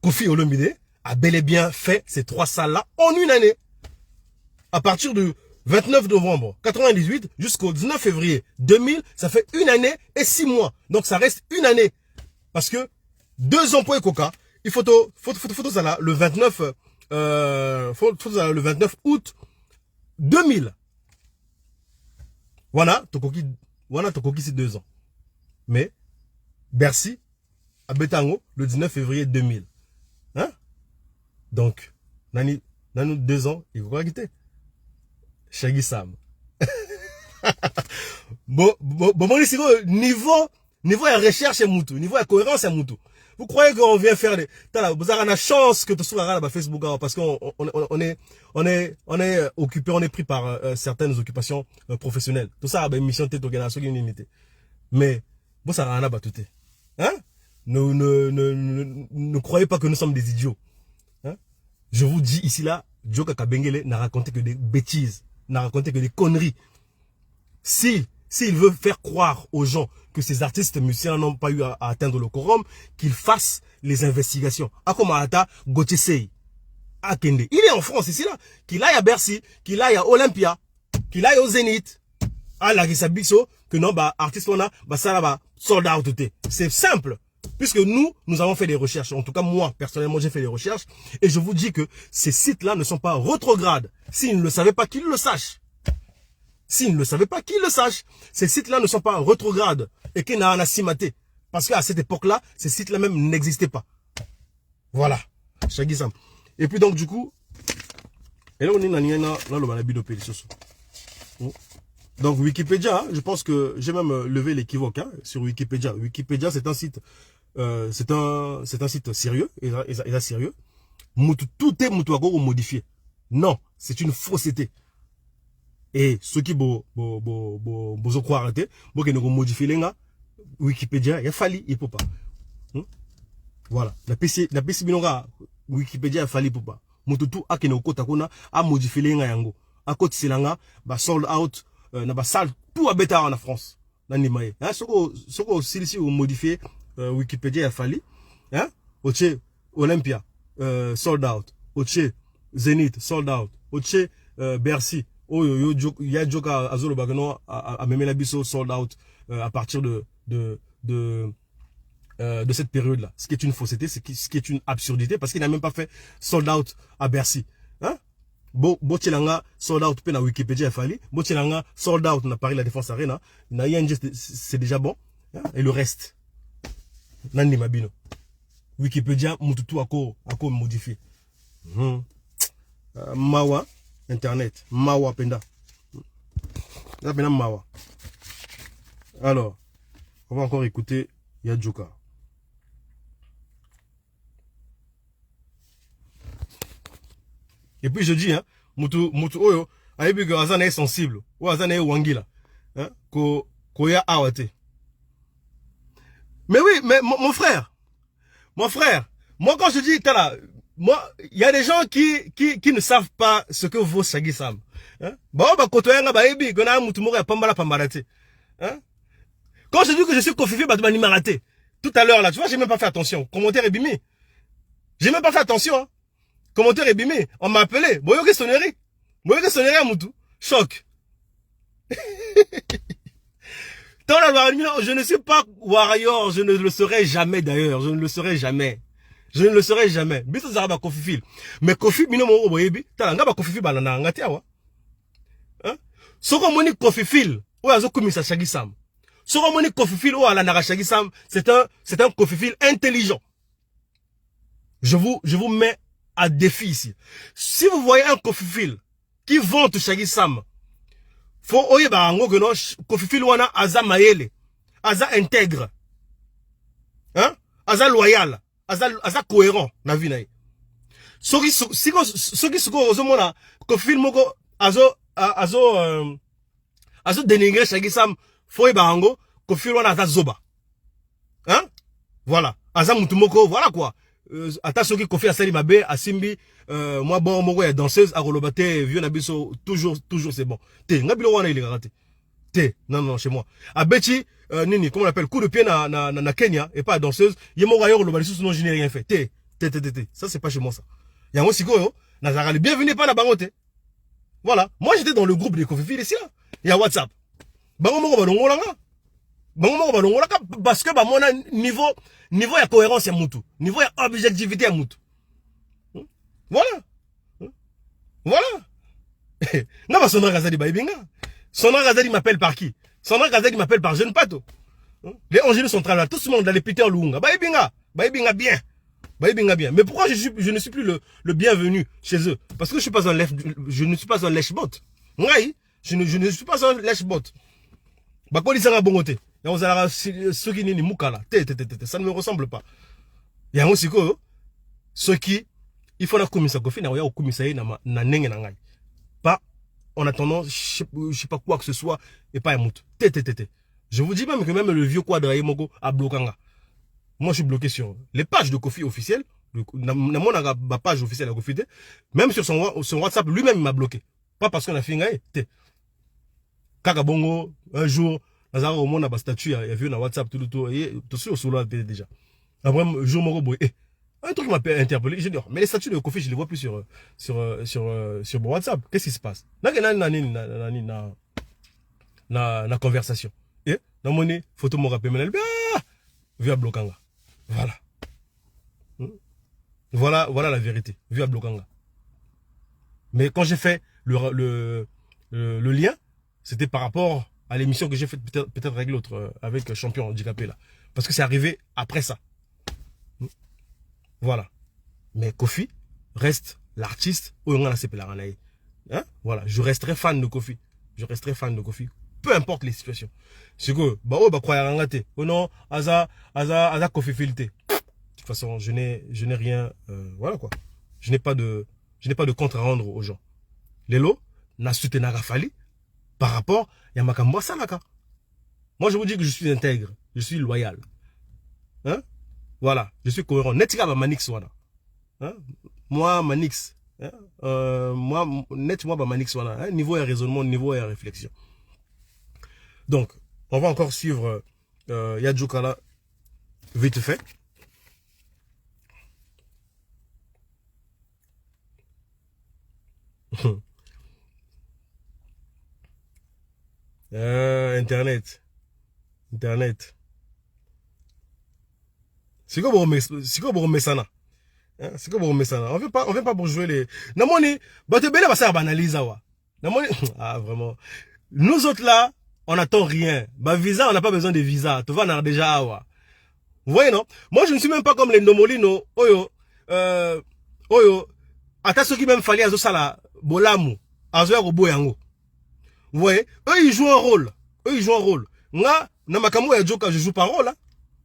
S1: Koffi Olomide a bel et bien fait ces 3 salles-là en 1 année. À partir du 29 novembre 98 jusqu'au 19 février 2000, ça fait 1 année et 6 mois. Donc ça reste 1 année. Parce que 2 ans pour Coca, il faut ça là, le 29 le 29 août 2000. Voilà, Tokoki c'est 2 ans. Mais Bercy à Betango le 19 février 2000. Hein? Donc, nani 2 ans, il faut quoi quitter. Shaggy Sam. Bon, niveau de recherche et moutou, niveau de cohérence et moutou. Vous croyez qu'on vient faire des... Vous avez la chance que tu sois là Facebook parce qu'on est occupé, on est pris par certaines occupations professionnelles. Tout ça, mission tête organisation qui est unité. Mais, bon, ça n'a rien à tout. Hein? Ne croyez pas que nous sommes des idiots. Hein? Je vous dis ici là, Djoka Kabengele n'a raconté que des bêtises, n'a raconté que des conneries. S'il veut faire croire aux gens que ces artistes musiciens n'ont pas eu à atteindre le quorum, qu'ils fassent les investigations. Akomata Gotesei, Akende. Il est en France ici là. Qu'il aille à Bercy, qu'il aille à Olympia, qu'il aille au Zénith, à la Gisabiso, que non, artiste on a, ça là, sold out. C'est simple. Puisque nous avons fait des recherches. En tout cas, moi, personnellement, j'ai fait des recherches. Et je vous dis que ces sites-là ne sont pas rétrogrades. S'ils ne le savaient pas, qu'ils le sachent. S'ils ne le savaient pas, qu'ils le sachent. Ces sites-là ne sont pas rétrogrades. Et qu'ils n'ont pas simaté. Parce qu'à cette époque-là, ces sites-là même n'existaient pas. Voilà. Shaggy Sam. Et puis donc, du coup, et là, on est dans le banabi de Pélissoso. Donc, Wikipédia, je pense que j'ai même levé l'équivoque sur Wikipédia. Wikipédia, c'est un site... c'est un site sérieux, il est sérieux. Tout est modifié. Non, c'est une fausseté. Et ceux qui croient arrêter, modifier les gars, Wikipédia, il a fallu, il peut pas. Voilà. La PC binonga, Wikipédia a fallu, il peut pas. Mututu a kene okota kuna a modifié les gars yango. A côté silanga, sold out, na salle tout à bêta en France. Nanimaye. Hein, soko si modifié. Wikipédia a fallu, hein? Oche Olympia, sold out. Oche Zénith, sold out. Oche Bercy, ya Joka Azolo Bagano a même la biso sold out à partir de cette période-là. Ce qui est une fausseté, ce qui est une absurdité, parce qu'il n'a même pas fait sold out à Bercy, hein? Botilanga sold out pe na Wikipédia fali, Botilanga sold out na Paris la Défense Arena, na ING c'est déjà bon, hein? Et le reste nani mabino. Wikipédia mututu ako modifié. Mawa internet, Mawa penda. Là penda Mawa. Alors, on va encore écouter Yadjuka. Et puis je dis, hein, mutu oyo, ayebi que azana est sensible, ou azana est wangila, hein, ko ya awate. Mais oui, mais mon frère, moi quand je dis, moi, il y a des gens qui ne savent pas ce que vaut Shaggy Sam. Hein? Bah, kotoyanga ba yebi, gona mutu moko ya pambala pambalate. Hein? Quand je dis que je suis Kofifi, bah tu m'as raté. Tout à l'heure là, tu vois, j'ai même pas fait attention. Commentaire est bimé. J'ai même pas fait attention, hein. Commentaire est bimé. On m'a appelé. Boyoke sonnerie. Boyoke sonnerie à Moutou. Choc. Je ne suis pas warrior. Je ne le serai jamais d'ailleurs. Je ne le serai jamais. Je ne le serai jamais. Biso zaraba Kofifi. Mais Kofi, mino mo boyebi. Talanga ba Kofifi banana ngati awa. Hein? Soko moni Kofifi. Ou azo komisa Shaggy Sam. Soko moni Kofifi ou ala nara Shaggy Sam. C'est un Kofifi intelligent. Je vous mets à défi ici. Si vous voyez un Kofifi qui vante Shaggy Sam, faut oye ba ngo que non Kofifi wana aza mayele, aza intègre, hein, aza loyal, aza cohérent na vie na ye. Soki suko ozomona Kofifi moko azo dénigrer Shaggy Sam, faut oye ba ngo Kofifi wana aza zoba, hein, voilà, aza mutu moko, voilà quoi. Attention qui Kofi asali mabe asimbi moi bon moko ya danseuse a rolobate vieux nabiso toujours c'est bon. Te ngabilo wana il est raté. Te non chez moi. Abeti nini comment on appelle coup de pied na Kenya et pas danseuse, yemo rayo rolobali sous non je n'ai rien fait. Te. Ça c'est pas chez moi ça. Yango sikoyo nazarali bienvenue pas na bangote. Voilà, moi j'étais dans le groupe des Kofi ici là. Il y a WhatsApp. Bango moko balongolanga. Parce que bah mon niveau ya cohérence ya mutu, niveau ya objectivité ya mutu. Voilà. Non bah Sondra Gazali ba ibinga. Sondra Gazali m'appelle par qui? Sondra Gazali m'appelle par Jeune Pato. Les Angélus sont là, tout le monde dans les Peter Lunga. Ba ibinga bien. Mais pourquoi je ne suis plus le bienvenu chez eux? Parce que je ne suis pas un lèche-bot. Oui, je ne suis pas un lèche-bot. Bah quoi disanga bongote. Ça ne me ressemble pas. Il y a aussi ce qui il faut la commission Kofi na ya commission na nenge na ngai. Pas en attendant je sais pas quoi que ce soit et pas un mout. Je vous dis même que même le vieux quadra moko a bloqué. Moi je suis bloqué sur les pages de Kofi officielles, ma page officielle à Kofi, même sur son WhatsApp lui-même il m'a bloqué. Pas parce qu'on a fait ngaï. Kakabongo un jour Nazara au monde a statut, il y a vu dans WhatsApp tout et tout sur solo déjà. Après jour mon un truc m'a interpellé, je dis mais les statuts de Kofi je les vois plus sur mon WhatsApp. Qu'est-ce qui se passe? Na conversation. Et dans mon photo mon rappel menel via Blokanga. Voilà la vérité, via Blokanga. Mais quand j'ai fait le lien, c'était par rapport à l'émission que j'ai fait peut-être avec l'autre, avec Champion handicapé là. Parce que c'est arrivé après ça. Voilà. Mais Kofi reste l'artiste. Hein? Voilà. Je resterai fan de Kofi. Peu importe les situations. C'est que, oh non, Aza Kofi filté. De toute façon, je n'ai rien, voilà quoi. Je n'ai pas de compte à rendre aux gens. Lelo, n'a soutenu Rafali par rapport à Makambo Salaka. Moi, je vous dis que je suis intègre. Je suis loyal. Hein? Voilà. Je suis cohérent. Netika ba Manix wana. Hein? Moi, Manix. Hein? Moi, ba Manix wana. Hein? Niveau et raisonnement, niveau et réflexion. Donc, on va encore suivre Yadjuka là, vite fait. Internet. C'est quoi pour mesana? Hein? C'est comme on met ça. On vient pas pour jouer les... Namoni, Batebele va faire analyse. Namoni, ah, vraiment. Nous autres là, on n'attend rien. Bah, visa, on n'a pas besoin de visa. Tu vas en déjà avoir. Vous voyez, non? Moi, je ne suis même pas comme les Nomolino. Oyo, ata ceux qui même fallait à Zosala, Bolamu, Azoya Robo Yango. Vous voyez? Eux, ils jouent un rôle. Nga, Namakambo et Djoka, je joue pas un rôle, hein.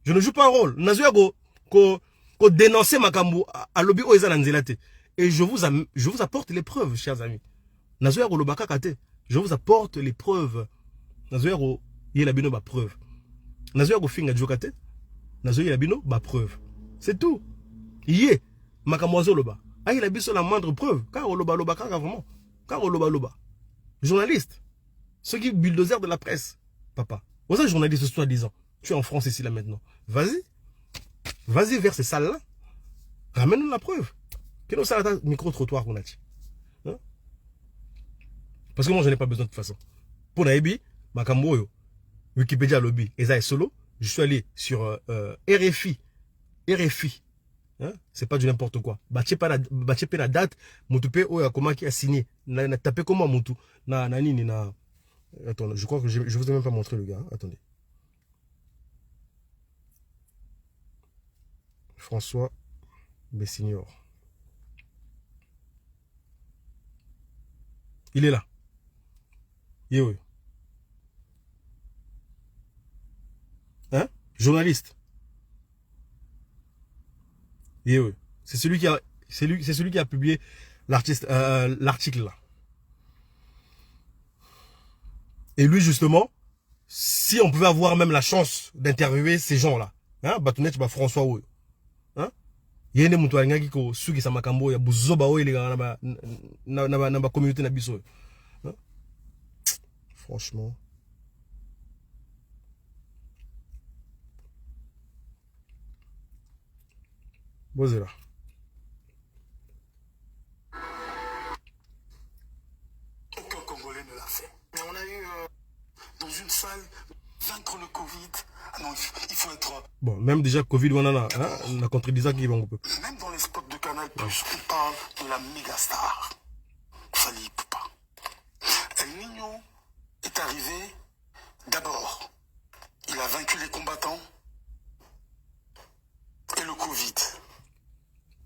S1: Je ne joue pas un rôle. Nazoya ko dénoncer Makambo à lobby Oeza Nanzelate. Et je vous apporte les preuves, chers amis. Nazoya ko lobaka kate. Je vous apporte les preuves. Nazoya ko yelabino ba preuve. Nazoya ko finga Djokate. Nazoya yelabino ba preuve. C'est tout. Yé, Makambo loba. Ah, il a mis sur la moindre preuve. Car on loba loba, car vraiment. Car on loba loba. Journaliste. Ceux qui bulldozer de la presse. Papa. Vous êtes journaliste soi-disant. Tu es en France ici là maintenant. Vas-y. Vas-y vers ces salles-là. Ramène-nous la preuve. Quel est le micro-trottoir qu'on a dit? Hein? Parce que moi je n'ai pas besoin de toute façon. Pour Naïbi, Makambo, Wikipédia lobby, Eza et Solo. Je suis allé sur RFI. Hein? C'est pas du n'importe quoi. Bache la date, Moutoupe comment qui a signé. Na tapé comment Moutou. Attends, je crois que je vous ai même pas montré le gars. Hein? Attendez. François Bessignor. Il est là. Yo. Hein? Journaliste. Yo. C'est celui qui a publié l'article là. Et lui justement, si on pouvait avoir même la chance d'interviewer ces gens-là, hein, Batounet, François Oyo. Hein? Yene mutu alingaki ko suki sa makambo ya buzoba oyo ile na communauté na biso. Hein? Franchement. Bozela.
S2: Aucun Congolais ne l'a fait. Mais on a eu dans une salle vaincre le Covid. Ah non, il faut être...
S1: Bon, même déjà Covid, on a la contredisant qui va un peu.
S2: Même dans les spots de Canal+, on parle de la méga star. Fali Poupa. El Niño est arrivé d'abord. Il a vaincu les combattants et le Covid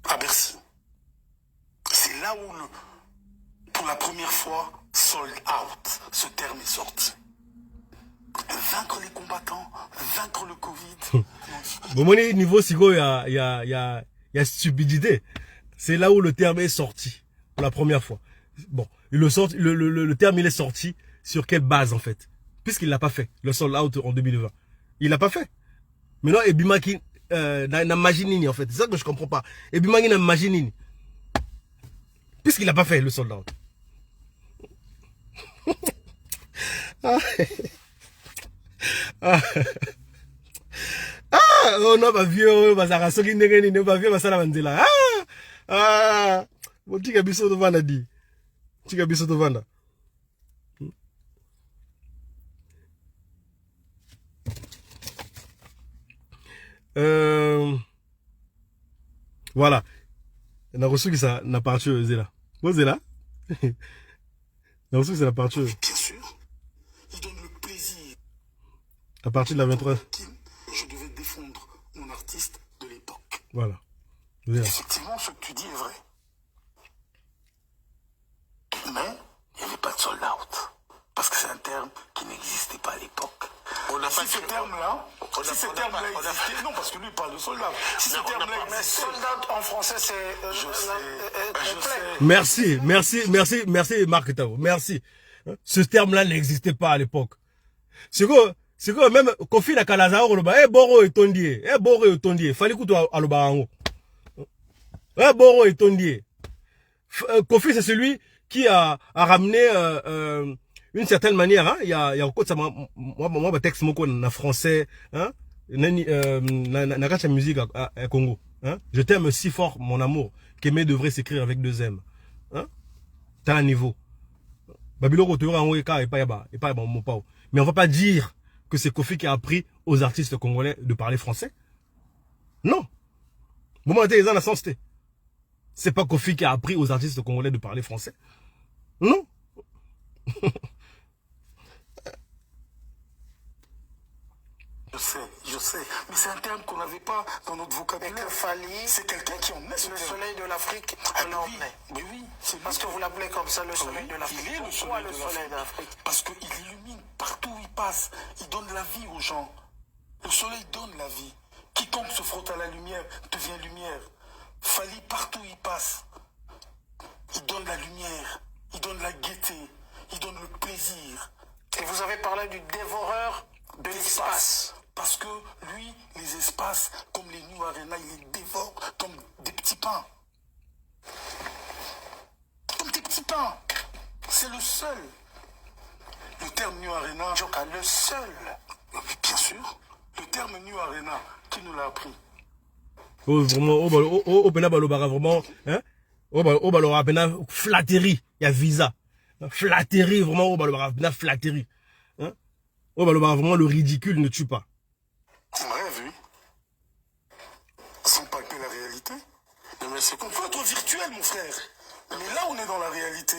S2: à Bercy. C'est là où, pour la première fois, sold out, ce terme est sorti. Vaincre les combattants, vaincre le Covid.
S1: Bon, niveau sigo, il y a stupidité. C'est là où le terme est sorti pour la première fois. Bon, le terme il est sorti sur quelle base en fait? Puisqu'il l'a pas fait, le sold out en 2020. Il l'a pas fait. Maintenant, Ebimaki na maginini en fait. C'est ça que je comprends pas. Ebimaki na maginini. Puisqu'il l'a pas fait le sold out. Oh non, ma vieux, ma zara, soki ndenge ni, ma vieux, ma sala manzela. Bon, tika biso to vanda di. Tika biso to vanda. Voilà. Na reçu que ça n'a pas tué Zela. Moi Zela. Na reçu que ça n'a pas tué.
S2: Bien sûr. Il donne le plaisir.
S1: À partir de la 23.
S2: Je devais défendre mon artiste de l'époque.
S1: Voilà.
S2: Effectivement, ce que tu dis est vrai. Mais il n'y avait pas de sold out. Parce que c'est un terme qui n'existait pas à l'époque. Si ce terme-là, existait, non, parce que lui il parle de sold out. Si ce terme-là existait, sold out en français c'est complet.
S1: Merci Marc Tao. Merci. Ce terme-là n'existait pas à l'époque. C'est que même Kofi na Kalazao oloba boro etondie fallait kuto aloba ngo boro etondie. Kofi c'est celui qui a ramené une certaine manière hein, il y a encore ça moi texte moko na français hein na kacha musique à Congo hein, je t'aime si fort mon amour qu'aimer devrait s'écrire avec deux M hein, t'as un niveau Babylon tu en weka et pas mon pao. Mais on va pas dire que c'est Kofi qui a appris aux artistes congolais de parler français. Non. Bon, moi, les gens la sensité. C'est pas Kofi qui a appris aux artistes congolais de parler français. Non.
S2: Je sais, mais c'est un terme qu'on n'avait pas dans notre vocabulaire.
S5: Et que Fally,
S2: c'est quelqu'un qui en met ce
S5: le
S2: terme.
S5: soleil de l'Afrique,
S2: Ah,
S5: on
S2: mais
S5: en
S2: oui,
S5: met.
S2: mais oui, c'est
S5: Parce que vous l'appelez comme ça, le soleil de l'Afrique.
S2: Il est le
S5: Pourquoi
S2: soleil
S5: le soleil de l'Afrique?
S2: Parce qu'il illumine partout où il passe. Il donne la vie aux gens. Le soleil donne la vie. Quiconque se frotte à la lumière devient lumière. Fally, partout où il passe, il donne la lumière, il donne la gaieté, il donne le plaisir.
S5: Et vous avez parlé du dévoreur de l'espace.
S2: Parce que lui, les espaces, comme les New Arena, il les dévore comme des petits pains. Comme des petits pains. C'est le seul. Le terme New Arena,
S5: Joka, le seul.
S2: bien sûr, le terme New Arena, qui nous l'a appris?
S1: Oh, vraiment, vraiment, hein? Oh, balora, pena, flatterie, il y a visa. Flatterie, vraiment, oh, balora, pena, flatterie. Hein? Oh, balora, vraiment, le ridicule ne tue pas.
S2: On rêve, oui. Sans palper la réalité.
S6: Non, mais c'est
S2: On peut être virtuel, mon frère. Mais là, on est dans la réalité.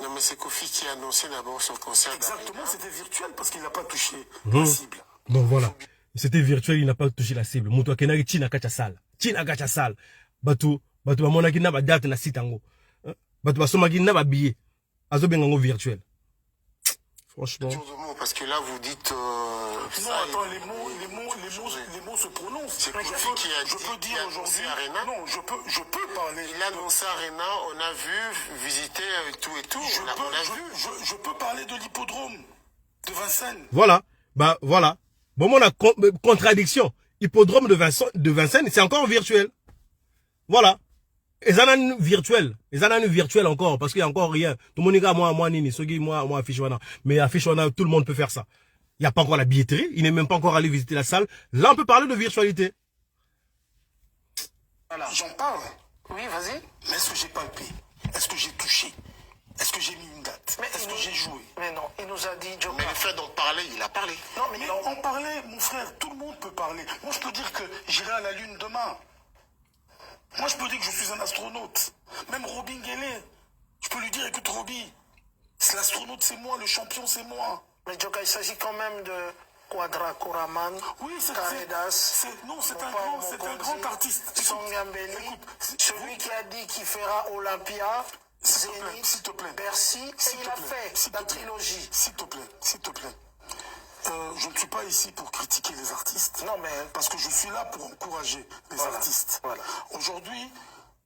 S6: Non, mais c'est Kofi qui a annoncé d'abord son concert.
S2: Exactement, c'était virtuel parce qu'il n'a pas touché
S1: Mmh.
S2: la cible.
S1: Bon, voilà. C'était virtuel, il n'a pas touché la cible. Moutou Kenari, Tina Kachasal. Tina Kachasal. Batou, Bamona n'a pas date na sitango. Batou Basoma n'a pas billet. Azo Bengango virtuel. Franchement.
S6: Parce que là, vous dites.
S2: Non, attends, les mots se prononcent.
S6: C'est Kofi qui a dit.
S2: Je peux dire aujourd'hui.
S6: Arena.
S2: Non, je peux parler.
S6: Il a annoncé Arena, on a vu, visiter tout et tout.
S2: Je peux parler de l'hippodrome de Vincennes.
S1: Voilà. Bah, voilà. Bon, on a contradiction. Hippodrome de Vincennes, c'est encore virtuel. Voilà. Et ça n'a virtuel. Et ça n'a virtuel encore, parce qu'il n'y a encore rien. Tout le monde dit, moi, Nini, moi, affiche wana. Mais affiche wana, tout le monde peut faire ça. Il n'y a pas encore la billetterie. Il n'est même pas encore allé visiter la salle. Là, on peut parler de virtualité.
S2: Voilà. J'en parle.
S5: Oui, vas-y.
S2: Mais est-ce que j'ai palpé? Est-ce que j'ai touché? Est-ce que j'ai mis une date? Est-ce que j'ai joué?
S5: Mais non, il nous a dit, Joka.
S6: Mais le fait d'en parler, il a parlé.
S5: Non, mais
S2: Mais
S5: non.
S2: en parler, mon frère, tout le monde peut parler. Moi, je peux dire que j'irai à la Lune demain. Moi, je peux dire que je suis un astronaute. Même Robin Guélé, je peux lui dire, écoute, Roby, l'astronaute, c'est moi, le champion, c'est moi.
S5: Mais Joka, il s'agit quand même de Quadra Koraman.
S2: Oui, c'est
S5: Karedas.
S2: c'est un grand artiste. Écoute,
S5: Songambeli,
S2: écoute,
S5: celui qui a dit qu'il fera Olympia,
S2: s'il te plaît,
S5: Zénith,
S2: s'il te plaît.
S5: Bercy, et
S2: S'il
S5: il
S2: te
S5: a
S2: plaît,
S5: fait
S2: s'il
S5: la
S2: te plaît.
S5: trilogie.
S2: S'il te plaît, s'il te plaît. Je ne suis pas ici pour critiquer les artistes.
S5: Non, mais
S2: Parce que je suis là pour encourager les
S5: Voilà,
S2: artistes.
S5: voilà.
S2: Aujourd'hui,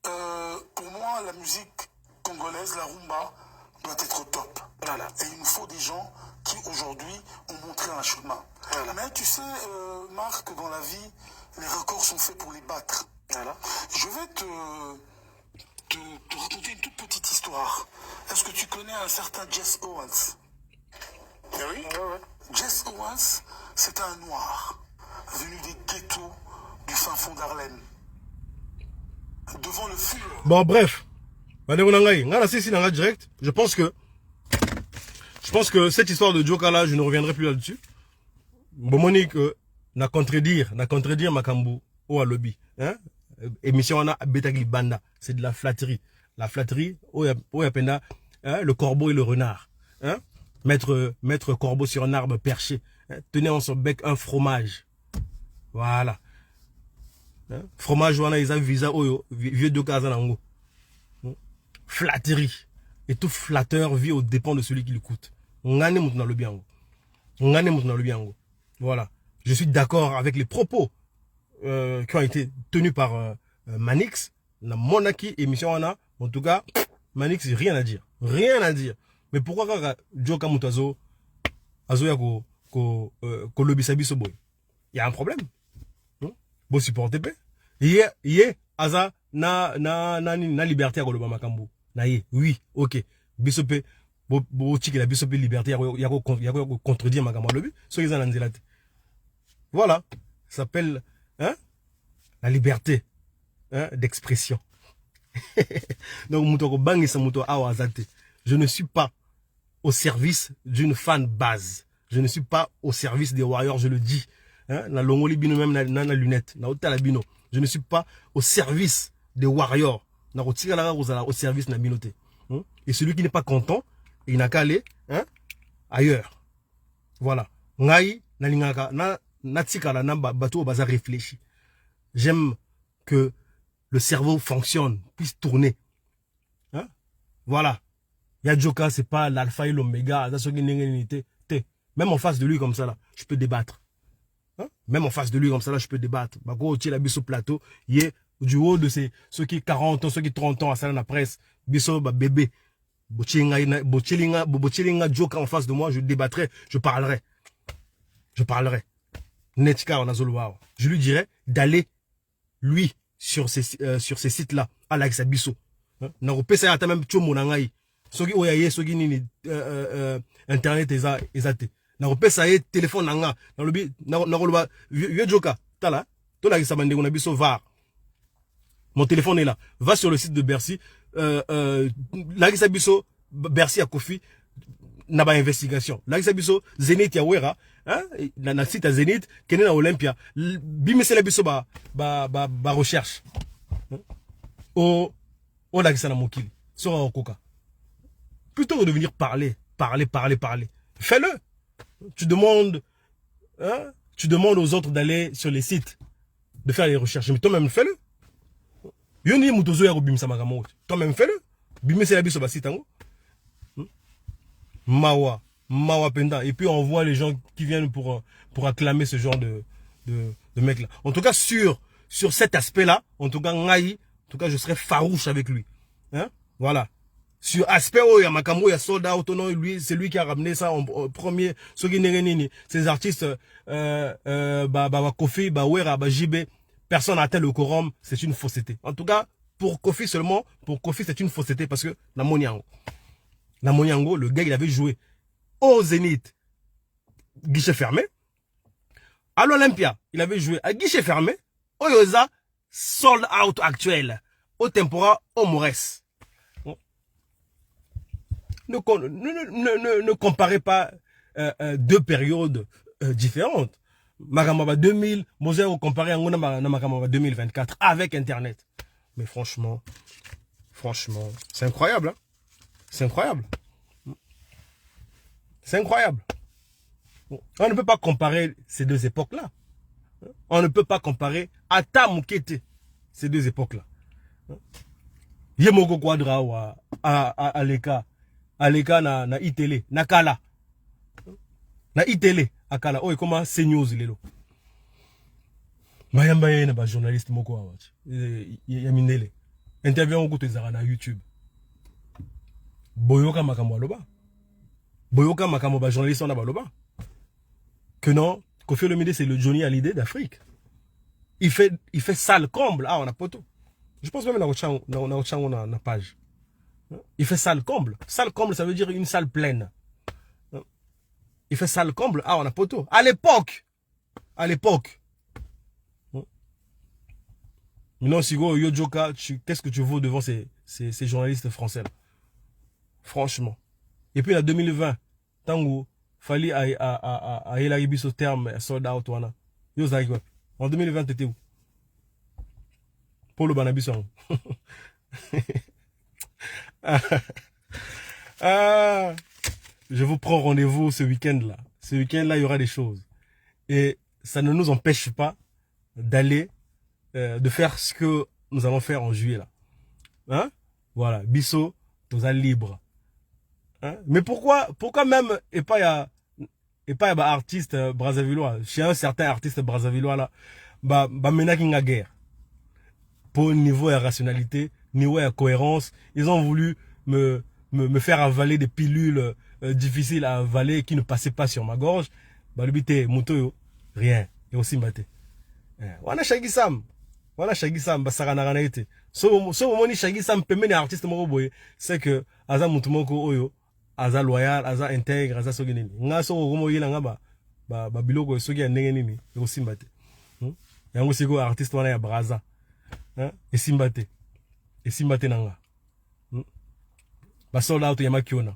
S2: pour moi, la musique congolaise, la rumba, doit être top.
S5: Voilà.
S2: Et il nous faut des gens qui, aujourd'hui, ont montré un chemin.
S5: Voilà.
S2: Mais tu sais, Marc, dans la vie, les records sont faits pour les battre.
S5: Voilà.
S2: Je vais te raconter une toute petite histoire. Est-ce que tu connais un certain Jess Owens?
S6: Ah oui?
S5: Ouais, ouais.
S2: Jess Owens, c'est un noir venu des ghettos du fin fond d'Harlem. Devant le fur.
S1: Bon, bref. Direct. Je pense que cette histoire de Joka là, je ne reviendrai plus là-dessus. Bon, Monique, n'a contredire Makambu ou à lobby. Hein? Émission on a Betagli Banda. C'est de la flatterie. La flatterie, où y a pena, hein? Le corbeau et le renard. Hein? Mettre corbeau sur un arbre perché. Hein? Tenez en son bec un fromage. Voilà. Hein? Fromage, on a ils visa vieux de Kazanango. Flatterie. Et tout flatteur vit aux dépens de celui qui l'écoute. Ngane moutina le biango. Ngane moutina le biango. Voilà. Je suis d'accord avec les propos qui ont été tenus par Manix. La Monaki émission on a. En tout cas, Manix, rien à dire. Rien à dire. Mais pourquoi quand Joka Moutazo Azo ya ko lobisabi so boy? Il y a un problème. Bon supporter pe. Yé aza na liberté à Koloba Makambu. Na yé, oui, ok. Bisope bo chiki la bisope liberté ya ko contredire Makambu lobi. So ils en anzelate. Voilà. Ça s'appelle la liberté d'expression. Donc Moutoko Bangi sa Mouto Awazate. Je ne suis pas au service d'une fan base. Je ne suis pas au service des Warriors, je le dis. Na longoli bino même na lunette, na otala bino. Je ne suis pas au service des Warriors. au service na binoté. Et celui qui n'est pas content, il n'a qu'à aller ailleurs. Voilà. Ngai na lingaka na tikala na bateau baza réfléchi. J'aime que le cerveau fonctionne, puisse tourner. Hein? Voilà. Yadjoka, c'est pas l'alpha et l'oméga. Même en face de lui comme ça là, je peux débattre. Hein? Même en face de lui comme ça là, je peux débattre. Bako tu la biso plateau, yé du haut de ceux qui 40 ans, ceux qui 30 ans à ça la presse, biso ba bébé. Bochelinga Joka en face de moi, je débattrai, je parlerai. Je parlerai. Netka en azolwao. Je lui dirais d'aller lui sur ces sites-là, à l'Aïssa Bisso. Na repesa ya ta même chomo na ngai. Soki oyaye soki nini internet ezate. Na repesa ye téléphone na nga. Na lobi na roloba vieux Joka, tala. To la Aïssa bande na biso var. Mon téléphone est là. Va sur le site de Bercy. L'Aïssa Bisso Bercy a Kofi n'a pas investigation. L'Aïssa Bisso Zénith ya wera. Hein, na site à Zénith, kene na Olympia, bimese la biso ba recherche. O la na mokili, sera okoka. Plutôt que de venir parler. Fais-le. Tu demandes aux autres d'aller sur les sites, de faire les recherches. Mais toi-même fais-le. Yoni mutozo ya bimisa makamot. Toi-même fais-le. Bimese la biso ba site ango. Mawa Penda. Et puis on voit les gens qui viennent pour acclamer ce genre de mec là. En tout cas sur cet aspect là, en tout cas Ngai, en tout cas je serais farouche avec lui. Hein? Voilà. Sur aspect où il y a Makambo, il y a Soldat Autonome, lui c'est lui qui a ramené ça en premier. Ces artistes Kofi, Wera, JB, personne n'a atteint le quorum, c'est une fausseté. En tout cas, pour Kofi seulement, c'est une fausseté parce que la Moniango, le gars il avait joué au Zénith, guichet fermé. À l'Olympia, il avait joué à guichet fermé. Au Yosa, sold out actuel. Au Tempora, au Mores. Ne comparez pas deux périodes différentes. Makamaba 2000, Mosé comparé à Makamaba 2024 avec Internet. Mais franchement, c'est incroyable. Hein? C'est incroyable. C'est incroyable. On ne peut pas comparer ces deux époques-là. On ne peut pas comparer Ata Mukete ces deux époques-là. Yemoko Quadra Aleka na Itele, na Kala. Na Itele, Akala. Oh, comment c'est news lelo. Mayamba yena ba journaliste moko awach. Yaminele. Interview on goûte na YouTube. Boyoka makambo aloba. Boyoka makambo ba journaliste on a baloba. Que non, Kofi Olomide c'est le Johnny Hallyday d'Afrique. Il fait sale comble. Ah, on a poto. Je pense même on a page. Il fait sale comble. Sale comble, ça veut dire une salle pleine. Il fait sale comble. Ah, on a poto. À l'époque. Maintenant, Sigo, Yojoka, qu'est-ce que tu vaux devant ces journalistes français là? Franchement. Et puis, en 2020, Tango, Fali a élargi ce terme, sold out, wana. En 2020, t'étais où? Polo Banabisson. Je vous prends rendez-vous ce week-end-là. Ce week-end-là, il y aura des choses. Et ça ne nous empêche pas d'aller, de faire ce que nous allons faire en juillet, là. Hein? Voilà. Bisso, tous libre. Hein? Mais pourquoi même, et pas y a artiste brazzavillois, chez un certain artiste brazzavillois, là, mena kinga guerre. Pour niveau de rationalité, niveau de cohérence, ils ont voulu me faire avaler des pilules difficiles à avaler qui ne passaient pas sur ma gorge. Bah, le bité, mutoyo, rien. Et aussi mbaté. Wana shagisam, basara na ite. So moni shagisam pemene artiste moko boye, c'est que aza mutu moko oyo, aza loyal, aza intègre, aza sogi nini. Nga so gomo yela nga ba biloko sogi ya ndenge nini, et aussi mbaté. Yango siko artiste wana ya braza. Et simbate nanga. Ba sold out yama kiona.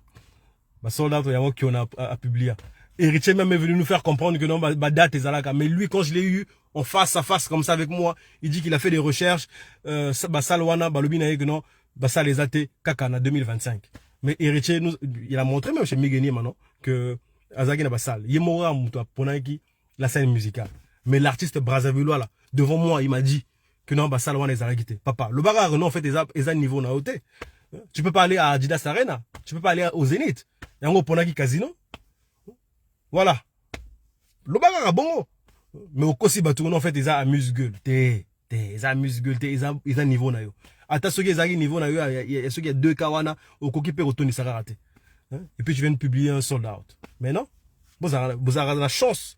S1: Ba sold out yama kiona a publier. Héritier même est venu nous faire comprendre que non, bah date et zalaka. Mais lui, quand je l'ai eu en face à face comme ça avec moi, il dit qu'il a fait des recherches, bah salwana, bah lobi na que non, bah ça les a été kakana 2025. Mais Héritier, il a montré même chez Migeni maintenant que Azagi n'a pas sale. Il est mort à Moutoua Ponaki, la scène musicale. Mais l'artiste Brazzavillois là, devant moi, il m'a dit que non, bah salwana les a quitté. Papa, le bagarre, non, en fait, ils ont niveau na haute. Tu peux pas aller à Adidas Arena, tu peux pas aller au Zénith. Yango Ponaki Casino. Voilà. Le bagarre bon. Mais au Kosi Batourno, en fait, ils ont amuse-gueule. Ils ont amuse-gueule, ils ont niveau na yo. Attends, ceux qui ont niveau na yo, il y a ceux qui ont 2 kawana, au Koki Père Otoni, ça va rater. Et puis tu viens de publier un sold out. Mais non. Vous avez la chance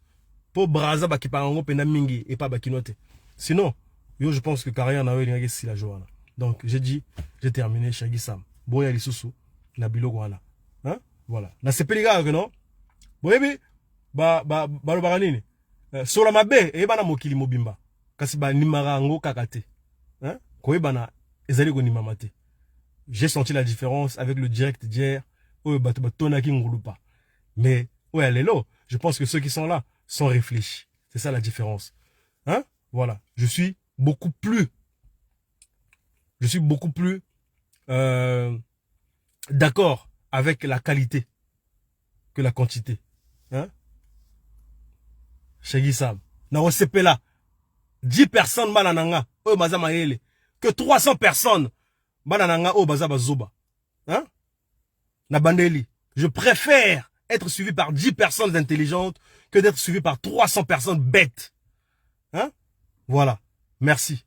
S1: pour Braza qui parle en pena mingi et pas bakinote. Sinon, yo, je pense que carrière na yo, il y a si la joie. Donc, j'ai dit, j'ai terminé, Shaggy Sam. Boya Lissousou, Nabilo Gwana. Hein? Voilà. Na c'est les gars, non? Boyebi, le baranini. Sola mabe, bana mokili mobimba. Kasi ba nimara ngo kakate. Hein? Koyebana, ezali ko nimamate. J'ai senti la différence avec le direct d'hier. Tonaki ngulupa. Mais, ouais, lelo, je pense que ceux qui sont là sont réfléchis. C'est ça la différence. Hein? Voilà. Je suis beaucoup plus d'accord avec la qualité que la quantité. Hein? Shaggy Sam. Na OCP là. 10 personnes banananga. Oh mazama yele. Que 300 personnes banananga oh bazaba zoba. Hein? Na bandeli. Je préfère être suivi par 10 personnes intelligentes que d'être suivi par 300 personnes bêtes. Hein? Voilà. Merci.